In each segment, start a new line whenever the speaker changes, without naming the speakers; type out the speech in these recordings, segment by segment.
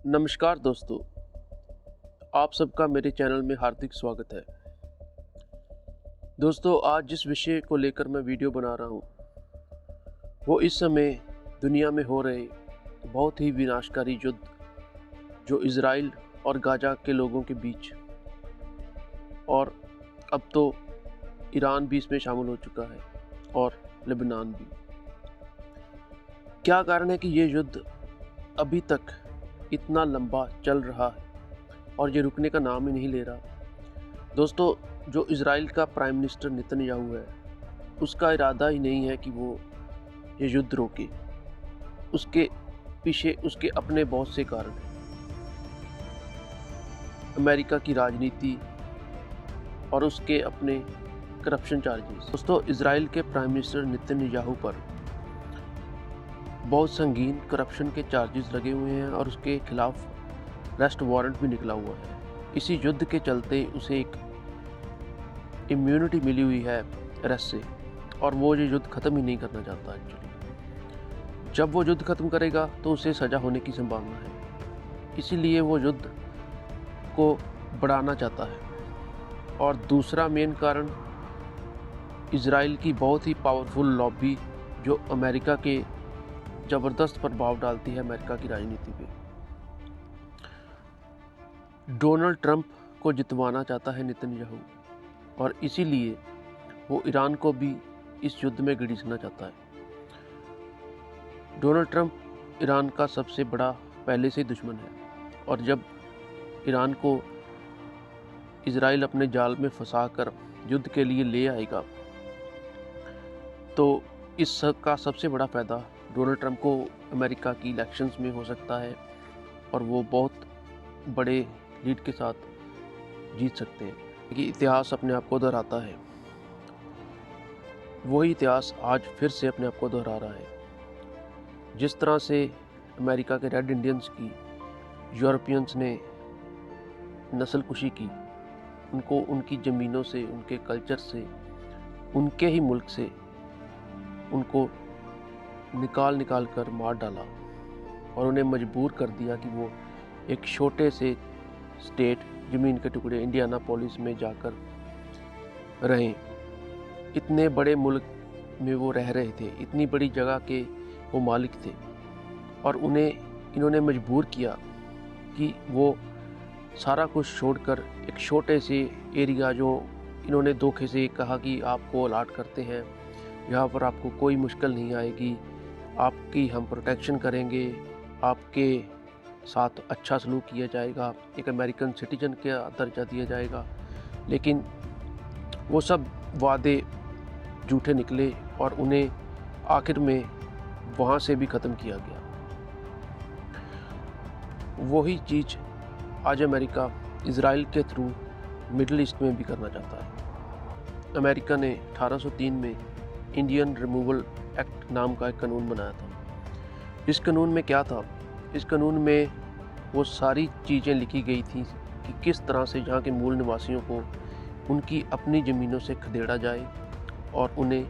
नमस्कार दोस्तों, आप सबका मेरे चैनल में हार्दिक स्वागत है। दोस्तों, आज जिस विषय को लेकर मैं वीडियो बना रहा हूँ वो इस समय दुनिया में हो रहे बहुत ही विनाशकारी युद्ध जो इज़राइल और गाज़ा के लोगों के बीच, और अब तो ईरान भी इसमें शामिल हो चुका है और लेबनान भी। क्या कारण है कि ये युद्ध अभी तक इतना लंबा चल रहा है और ये रुकने का नाम ही नहीं ले रहा। दोस्तों, जो इज़राइल का प्राइम मिनिस्टर नेतन्याहू है, उसका इरादा ही नहीं है कि वो ये युद्ध रोके। उसके पीछे उसके अपने बहुत से कारण हैं। अमेरिका की राजनीति और उसके अपने करप्शन चार्जेस। दोस्तों, इज़राइल के प्राइम मिनिस्टर नेतन्याहू पर बहुत संगीन करप्शन के चार्जेस लगे हुए हैं और उसके खिलाफ अरेस्ट वारंट भी निकला हुआ है। इसी युद्ध के चलते उसे एक इम्यूनिटी मिली हुई है अरेस्ट से, और वो ये युद्ध ख़त्म ही नहीं करना चाहता एक्चुअली। जब वो युद्ध ख़त्म करेगा तो उसे सज़ा होने की संभावना है, इसीलिए वो युद्ध को बढ़ाना चाहता है। और दूसरा मेन कारण इज़राइल की बहुत ही पावरफुल लॉबी जो अमेरिका के ज़बरदस्त प्रभाव डालती है अमेरिका की राजनीति पे। डोनाल्ड ट्रंप को जितवाना चाहता है नेतन्याहू, और इसीलिए वो ईरान को भी इस युद्ध में घसीटना चाहता है। डोनाल्ड ट्रंप ईरान का सबसे बड़ा पहले से ही दुश्मन है, और जब ईरान को इज़राइल अपने जाल में फंसाकर युद्ध के लिए ले आएगा तो इसका सबसे बड़ा फ़ायदा डोनाल्ड ट्रंप को अमेरिका की इलेक्शंस में हो सकता है, और वो बहुत बड़े लीड के साथ जीत सकते हैं। कि इतिहास अपने आप को दोहराता है, वही इतिहास आज फिर से अपने आप को दोहरा रहा है। जिस तरह से अमेरिका के रेड इंडियंस की यूरोपियंस ने नस्लकुशी की, उनको उनकी ज़मीनों से, उनके कल्चर से, उनके ही मुल्क से उनको निकाल कर मार डाला और उन्हें मजबूर कर दिया कि वो एक छोटे से स्टेट, ज़मीन के टुकड़े इंडियानापोलिस में जाकर रहें। इतने बड़े मुल्क में वो रह रहे थे, इतनी बड़ी जगह के वो मालिक थे, और उन्हें इन्होंने मजबूर किया कि वो सारा कुछ छोड़कर एक छोटे से एरिया, जो इन्होंने धोखे से कहा कि आपको अलाट करते हैं, यहाँ पर आपको कोई मुश्किल नहीं आएगी, आपकी हम प्रोटेक्शन करेंगे, आपके साथ अच्छा सलूक किया जाएगा, एक अमेरिकन सिटीजन का दर्जा दिया जाएगा। लेकिन वो सब वादे झूठे निकले और उन्हें आखिर में वहाँ से भी ख़त्म किया गया। वही चीज़ आज अमेरिका इज़राइल के थ्रू मिडल ईस्ट में भी करना चाहता है। अमेरिका ने 1803 में इंडियन रिमूवल एक्ट नाम का एक कानून बनाया था। इस कानून में क्या था? इस कानून में वो सारी चीज़ें लिखी गई थी कि किस तरह से यहाँ के मूल निवासियों को उनकी अपनी ज़मीनों से खदेड़ा जाए और उन्हें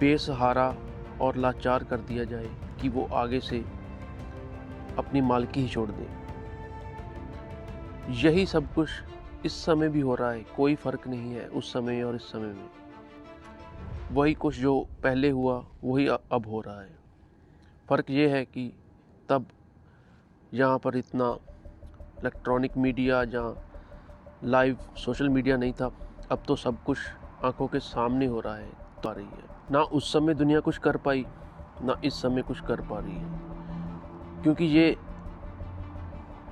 बेसहारा और लाचार कर दिया जाए कि वो आगे से अपनी मालकी ही छोड़ दें। यही सब कुछ इस समय भी हो रहा है, कोई फ़र्क नहीं है उस समय और इस समय में। वही कुछ जो पहले हुआ वही अब हो रहा है। फ़र्क ये है कि तब यहाँ पर इतना इलेक्ट्रॉनिक मीडिया, जहाँ लाइव सोशल मीडिया नहीं था, अब तो सब कुछ आंखों के सामने हो रहा है, तो आ रही है। ना उस समय दुनिया कुछ कर पाई, ना इस समय कुछ कर पा रही है, क्योंकि ये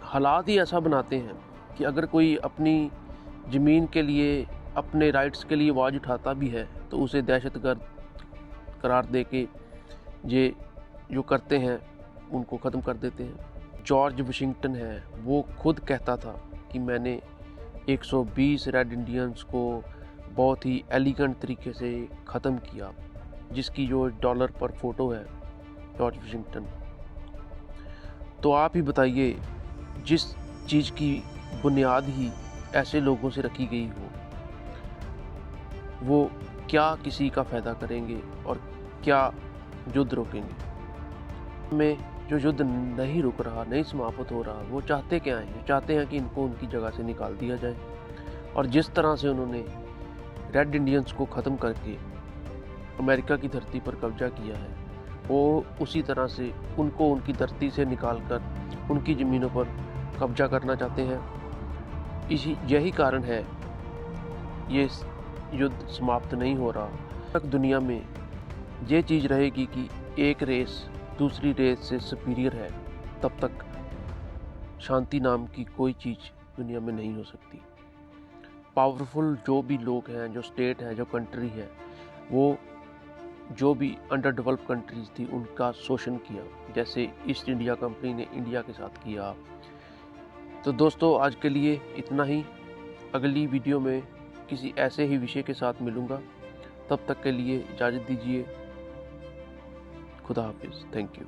हालात ही ऐसा बनाते हैं कि अगर कोई अपनी ज़मीन के लिए, अपने राइट्स के लिए आवाज़ उठाता भी है तो उसे दहशतगर्द करार दे के ये जो करते हैं उनको ख़त्म कर देते हैं। जॉर्ज वाशिंगटन है, वो खुद कहता था कि मैंने 120 रेड इंडियंस को बहुत ही एलिगेंट तरीके से ख़त्म किया, जिसकी जो डॉलर पर फ़ोटो है जॉर्ज वाशिंगटन। तो आप ही बताइए, जिस चीज़ की बुनियाद ही ऐसे लोगों से रखी गई हो, वो क्या किसी का फ़ायदा करेंगे और क्या युद्ध रोकेंगे। में जो युद्ध नहीं रुक रहा, नहीं समाप्त हो रहा, वो चाहते क्या हैं? चाहते हैं कि इनको उनकी जगह से निकाल दिया जाए। और जिस तरह से उन्होंने रेड इंडियंस को ख़त्म करके अमेरिका की धरती पर कब्जा किया है, वो उसी तरह से उनको उनकी धरती से निकालकर उनकी ज़मीनों पर कब्जा करना चाहते हैं। यही कारण है ये युद्ध समाप्त नहीं हो रहा। तक दुनिया में ये चीज़ रहेगी कि एक रेस दूसरी रेस से सुपीरियर है, तब तक शांति नाम की कोई चीज़ दुनिया में नहीं हो सकती। पावरफुल जो भी लोग हैं, जो स्टेट है, जो कंट्री है, वो जो भी अंडर डेवलप कंट्रीज़ थी उनका शोषण किया, जैसे ईस्ट इंडिया कंपनी ने इंडिया के साथ किया। तो दोस्तों, आज के लिए इतना ही। अगली वीडियो में किसी ऐसे ही विषय के साथ मिलूँगा। तब तक के लिए इजाज़त दीजिए। खुदा हाफिज़। Thank you.